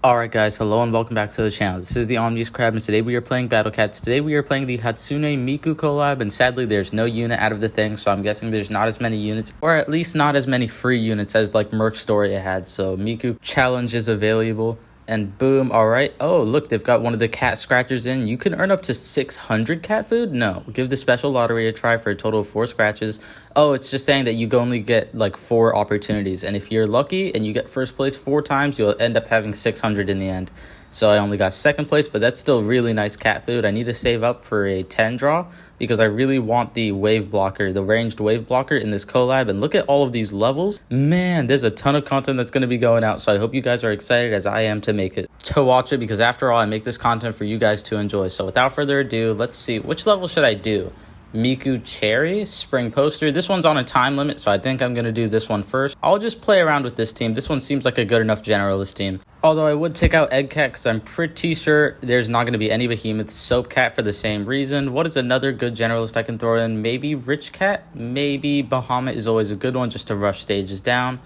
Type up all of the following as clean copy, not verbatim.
Alright guys, hello and welcome back to the channel. This is the Omni-Crab and today we are playing Battle Cats. Today we are playing the Hatsune Miku collab, and sadly there's no unit out of the thing, so I'm guessing there's not as many units, or at least not as many free units as like Merc Story had. So Miku challenge is available. And boom, alright. Oh, look, they've got one of the cat scratchers in. You can earn up to 600 cat food? No. Give the special lottery a try for a total of 4 scratches. Oh, it's just saying that you only get like 4 opportunities. And if you're lucky and you get first place 4 times, you'll end up having 600 in the end. So I only got second place, but that's still really nice cat food. I need to save up for a 10 draw because I really want the wave blocker, the ranged wave blocker in this collab. And look at all of these levels. Man, there's a ton of content that's going to be going out. So I hope you guys are excited as I am to make it, to watch it, because after all, I make this content for you guys to enjoy. So without further ado, let's see. Which level should I do? Miku Cherry, Spring Poster. This one's on a time limit, so I think I'm going to do this one first. I'll just play around with this team. This one seems like a good enough generalist team. Although I would take out Egg Cat because I'm pretty sure there's not going to be any Behemoth. Soap Cat for the same reason. What is another good generalist I can throw in? Maybe Rich Cat? Maybe Bahamut is always a good one just to rush stages down.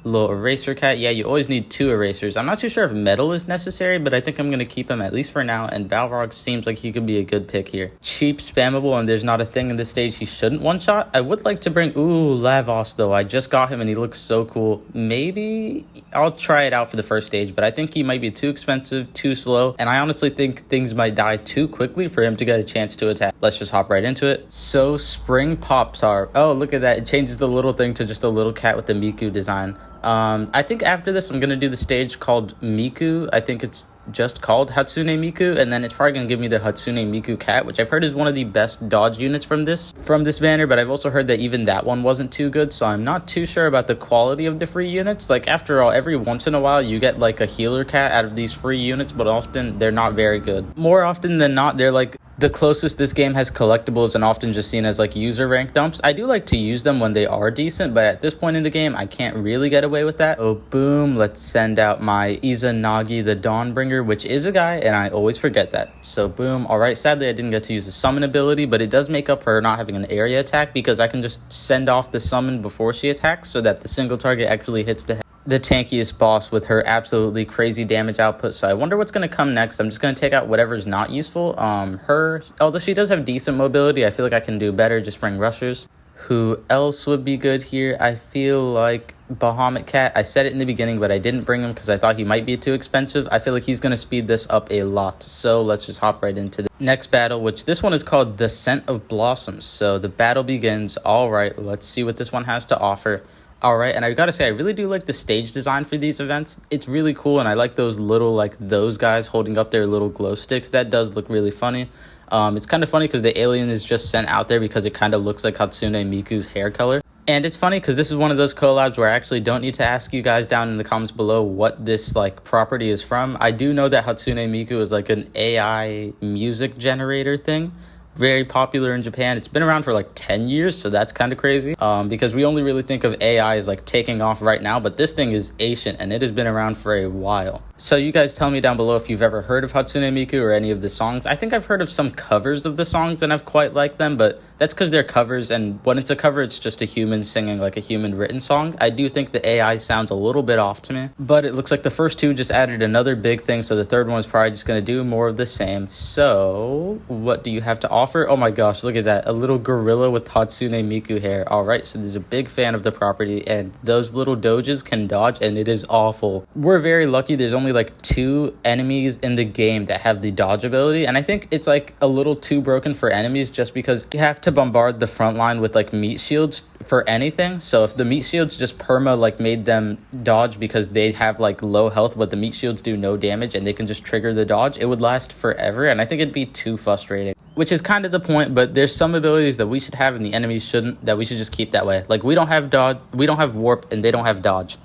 Little Eraser Cat. Yeah, you always need 2 erasers. I'm not too sure if Metal is necessary, but I think I'm going to keep him at least for now. And Balrog seems like he could be a good pick here. Cheap, spammable, and there's not a thing in this stage he shouldn't one-shot. I would like to bring... Ooh, Lavos, though. I just got him, and he looks so cool. Maybe I'll try it out for the first stage, but I think he might be too expensive, too slow, and I honestly think things might die too quickly for him to get a chance to attack. Let's just hop right into it. So, Spring Pop-Tart. Oh, look at that. It changes the little thing to just a little cat with the Miku design. I think after this, I'm going to do the stage called Miku. I think it's just called Hatsune Miku, and then it's probably going to give me the Hatsune Miku cat, which I've heard is one of the best dodge units from this banner, but I've also heard that even that one wasn't too good, so I'm not too sure about the quality of the free units. Like, after all, every once in a while, you get like a healer cat out of these free units, but often they're not very good. More often than not, they're like the closest this game has collectibles and often just seen as like user rank dumps. I do like to use them when they are decent, but at this point in the game, I can't really get away with that. Oh, boom. Let's send out my Izanagi the Dawnbringer, which is a guy, and I always forget that. So, boom. All right, sadly, I didn't get to use the summon ability, but it does make up for her not having an area attack because I can just send off the summon before she attacks so that the single target actually hits the tankiest boss with her absolutely crazy damage output. So I wonder what's going to come next. I'm just going to take out whatever's not useful. Although she does have decent mobility, I feel like I can do better. Just bring rushers. Who else would be good here? I feel like Bahamut Cat. I said it in the beginning, but I didn't bring him because I thought he might be too expensive. I feel like he's going to speed this up a lot. So let's just hop right into the next battle, which this one is called The Scent of Blossoms. So the battle begins. All right, let's see what this one has to offer. All right, and I gotta say, I really do like the stage design for these events. It's really cool, and I like those little, like, those guys holding up their little glow sticks. That does look really funny. It's kind of funny because the alien is just sent out there because it kind of looks like Hatsune Miku's hair color. And it's funny because this is one of those collabs where I actually don't need to ask you guys down in the comments below what this, like, property is from. I do know that Hatsune Miku is, like, an AI music generator thing. Very popular in Japan. It's been around for like 10 years, so that's kind of crazy because we only really think of AI as like taking off right now, but this thing is ancient and it has been around for a while. So you guys tell me down below if you've ever heard of Hatsune Miku or any of the songs. I think I've heard of some covers of the songs and I've quite liked them, but that's because they're covers, and when it's a cover, it's just a human singing like a human written song. I do think the AI sounds a little bit off to me, but it looks like the first 2 just added another big thing, so the third one is probably just going to do more of the same. So what do you have to offer? Oh my gosh, look at that. A little gorilla with Hatsune Miku hair. All right, so there's a big fan of the property, and those little doges can dodge, and it is awful. We're very lucky. There's only like 2 enemies in the game that have the dodge ability, and I think it's like a little too broken for enemies just because you have to bombard the front line with like meat shields for anything. So if the meat shields just perma like made them dodge because they have like low health, but the meat shields do no damage and they can just trigger the dodge, it would last forever, and I think it'd be too frustrating. Which is kind of the point, but there's some abilities that we should have and the enemies shouldn't, that we should just keep that way. Like, we don't have dodge, we don't have warp, and they don't have dodge.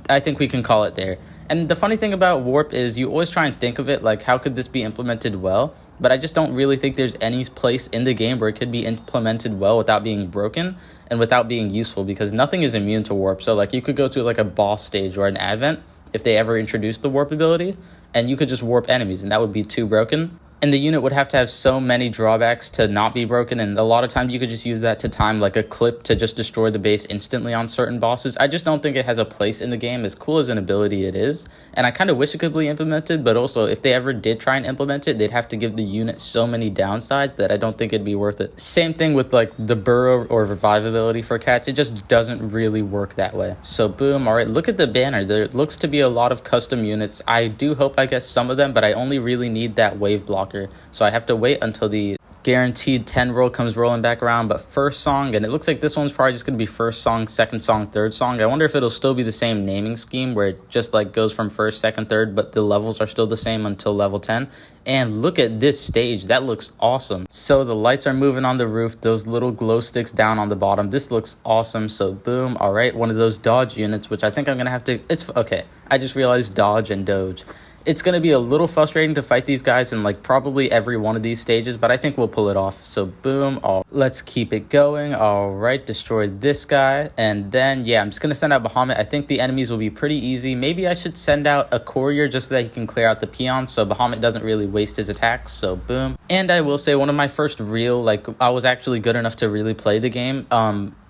I think we can call it there. And the funny thing about warp is you always try and think of it like, how could this be implemented well? But I just don't really think there's any place in the game where it could be implemented well without being broken and without being useful, because nothing is immune to warp. So like, you could go to like a boss stage or an advent if they ever introduced the warp ability, and you could just warp enemies and that would be too broken. And the unit would have to have so many drawbacks to not be broken, and a lot of times you could just use that to time like a clip to just destroy the base instantly on certain bosses. I just don't think it has a place in the game, as cool as an ability it is, and I kind of wish it could be implemented, but also if they ever did try and implement it, they'd have to give the unit so many downsides that I don't think it'd be worth it. Same thing with like the burrow or revive ability for cats, it just doesn't really work that way. So boom. All right, look at the banner. There looks to be a lot of custom units. I do hope I get some of them, but I only really need that wave blocker. So I have to wait until the guaranteed 10 roll comes rolling back around. But first song, and it looks like this one's probably just going to be first song, second song, third song. I wonder if it'll still be the same naming scheme where it just like goes from first, second, third, but the levels are still the same until level 10. And look at this stage. That looks awesome. So the lights are moving on the roof, those little glow sticks down on the bottom. This looks awesome. So boom. All right, one of those dodge units, which I think I'm going to have to, it's okay. I just realized dodge and doge. It's going to be a little frustrating to fight these guys in like probably every one of these stages, but I think we'll pull it off. So boom. Let's keep it going. All right, destroy this guy. And then, yeah, I'm just going to send out Bahamut. I think the enemies will be pretty easy. Maybe I should send out a courier just so that he can clear out the peons so Bahamut doesn't really waste his attacks. So boom. And I will say one of my first real, like I was actually good enough to really play the game.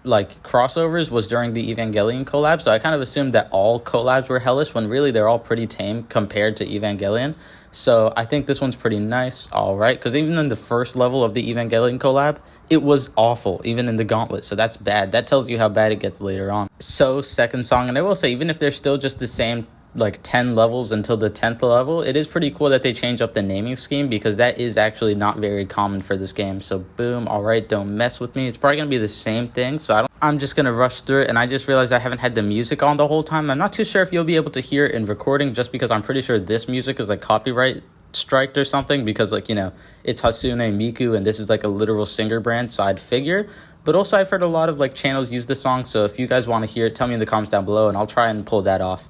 Like crossovers was during the Evangelion collab, so I kind of assumed that all collabs were hellish when really they're all pretty tame compared to Evangelion. So I think this one's pretty nice. All right, because even in the first level of the Evangelion collab, it was awful, even in the gauntlet. So that's bad. That tells you how bad it gets later on. So second song, and I will say, even if they're still just the same like 10 levels until the 10th level, it is pretty cool that they change up the naming scheme, because that is actually not very common for this game. So boom. All right, don't mess with me. It's probably gonna be the same thing, so I'm just gonna rush through it. And I just realized I haven't had the music on the whole time. I'm not too sure if you'll be able to hear it in recording, just because I'm pretty sure this music is like copyright striked or something, because like, you know, it's Hatsune Miku and this is like a literal singer brand, so I'd figure. But also I've heard a lot of like channels use the song, so if you guys want to hear it, tell me in the comments down below and I'll try and pull that off.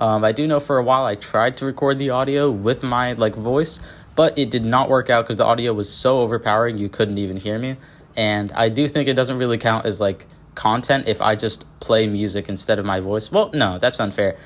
I do know for a while I tried to record the audio with my like voice, but it did not work out because the audio was so overpowering you couldn't even hear me. And I do think it doesn't really count as like content if I just play music instead of my voice. Well, no, that's unfair.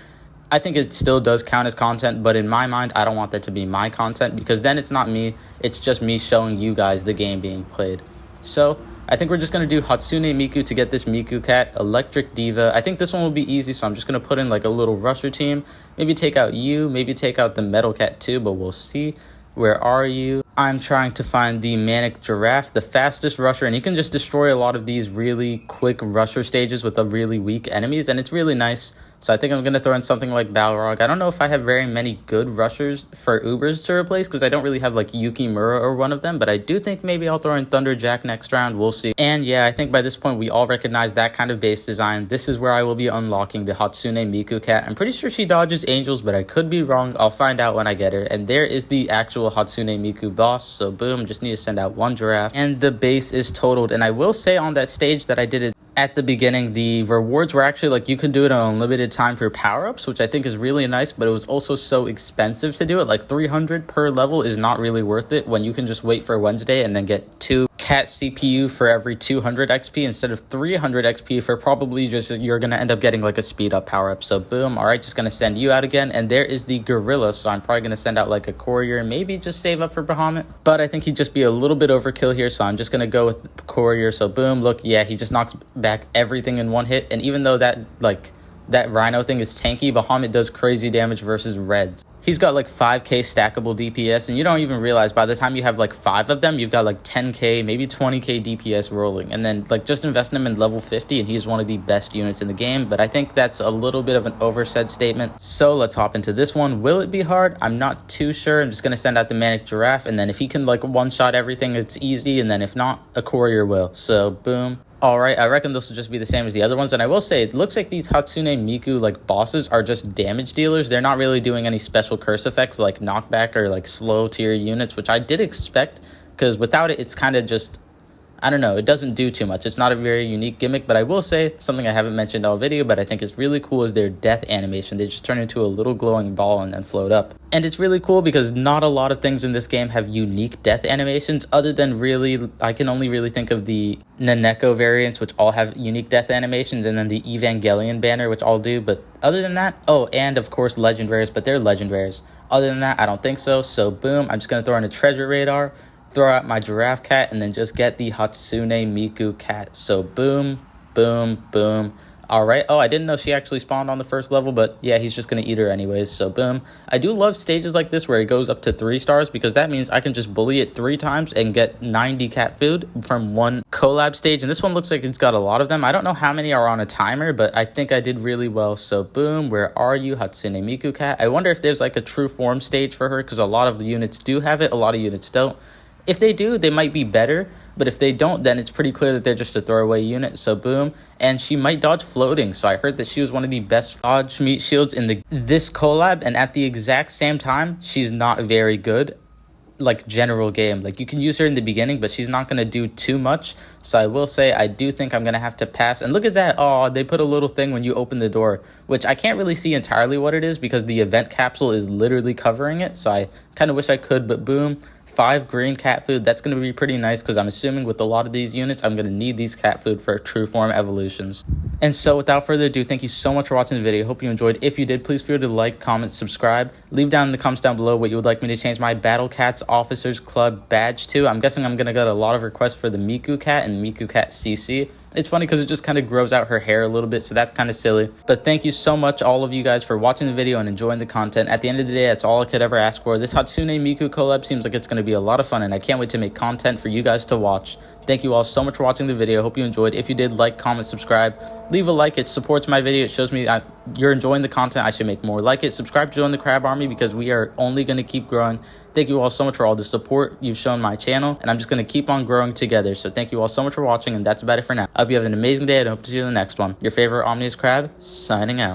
I think it still does count as content, but in my mind, I don't want that to be my content, because then it's not me, it's just me showing you guys the game being played. So I think we're just going to do Hatsune Miku to get this Miku cat, Electric Diva. I think this one will be easy, so I'm just going to put in like a little rusher team. Maybe take out you, maybe take out the Metal Cat too, but we'll see. Where are you? I'm trying to find the Manic Giraffe, the fastest rusher, and he can just destroy a lot of these really quick rusher stages with the really weak enemies, and it's really nice. So I think I'm going to throw in something like Balrog. I don't know if I have very many good rushers for Ubers to replace, because I don't really have like Yukimura or one of them, but I do think maybe I'll throw in Thunderjack next round. We'll see. And yeah, I think by this point we all recognize that kind of base design. This is where I will be unlocking the Hatsune Miku cat. I'm pretty sure she dodges angels, but I could be wrong. I'll find out when I get her. And there is the actual Hatsune Miku boss. So boom, just need to send out one giraffe. And the base is totaled. And I will say on that stage that I did it at the beginning, the rewards were actually like you can do it on unlimited time for power-ups, which I think is really nice, but it was also so expensive to do it. Like 300 per level is not really worth it when you can just wait for Wednesday and then get 2 cat CPU for every 200 XP instead of 300 XP for probably just, you're going to end up getting like a speed up power-up. So boom. All right, just going to send you out again. And there is the gorilla, so I'm probably going to send out like a courier, maybe just save up for Bahamut, but I think he'd just be a little bit overkill here, so I'm just going to go with courier. So boom, look, yeah, he just knocks back everything in one hit. And even though that rhino thing is tanky, Bahamut does crazy damage versus reds. He's got like 5k stackable DPS, and you don't even realize by the time you have like 5 of them, you've got like 10k, maybe 20k DPS rolling. And then like just invest him in level 50 and he's one of the best units in the game. But I think that's a little bit of an oversaid statement. So let's hop into this one. Will it be hard? I'm not too sure. I'm just going to send out the Manic Giraffe, and then if he can like one-shot everything, it's easy. And then if not, a courier will. So boom. All right, I reckon this will just be the same as the other ones. And I will say, it looks like these Hatsune Miku like bosses are just damage dealers. They're not really doing any special curse effects like knockback or like slow tier units, which I did expect, because without it, it's kind of just, I don't know, it doesn't do too much. It's not a very unique gimmick, but I will say something I haven't mentioned all video, but I think is really cool is their death animation. They just turn into a little glowing ball and then float up. And it's really cool because not a lot of things in this game have unique death animations other than really, I can only really think of the Naneko variants, which all have unique death animations, and then the Evangelion banner, which all do. But other than that, oh, and of course legend rares, but they're legend rares. Other than that, I don't think so. So boom, I'm just going to throw in a treasure radar, throw out my giraffe cat, and then just get the Hatsune Miku cat. So boom, boom, boom. All right. Oh, I didn't know she actually spawned on the first level, but yeah, he's just going to eat her anyways. So boom. I do love stages like this where it goes up to 3 stars because that means I can just bully it 3 times and get 90 cat food from one collab stage. And this one looks like it's got a lot of them. I don't know how many are on a timer, but I think I did really well. So boom, where are you, Hatsune Miku cat? I wonder if there's like a true form stage for her because a lot of the units do have it. A lot of units don't. If they do, they might be better, but if they don't, then it's pretty clear that they're just a throwaway unit. So boom, and she might dodge floating. So I heard that she was one of the best dodge meat shields in this collab, and at the exact same time, she's not very good, like general game. Like you can use her in the beginning, but she's not going to do too much. So I will say I do think I'm going to have to pass. And look at that. Oh, they put a little thing when you open the door, which I can't really see entirely what it is because the event capsule is literally covering it. So I kind of wish I could, but boom. 5 green cat food. That's going to be pretty nice because I'm assuming with a lot of these units, I'm going to need these cat food for true form evolutions. And so without further ado, thank you so much for watching the video. Hope you enjoyed. If you did, please feel free to like, comment, subscribe. Leave down in the comments down below what you would like me to change my Battle Cats Officers Club badge to. I'm guessing I'm going to get a lot of requests for the Miku cat and Miku cat CC. It's funny because it just kind of grows out her hair a little bit, so that's kind of silly. But thank you so much, all of you guys, for watching the video and enjoying the content. At the end of the day, that's all I could ever ask for. This Hatsune Miku collab seems like it's going to be a lot of fun, and I can't wait to make content for you guys to watch. Thank you all so much for watching the video. Hope you enjoyed. If you did, like, comment, subscribe. Leave a like. It supports my video. It shows me you're enjoying the content. I should make more like it. Subscribe to join the Crab Army because we are only going to keep growing. Thank you all so much for all the support you've shown my channel, and I'm just going to keep on growing together. So thank you all so much for watching, and that's about it for now. I hope you have an amazing day, and I hope to see you in the next one. Your favorite Omni-Crab, signing out.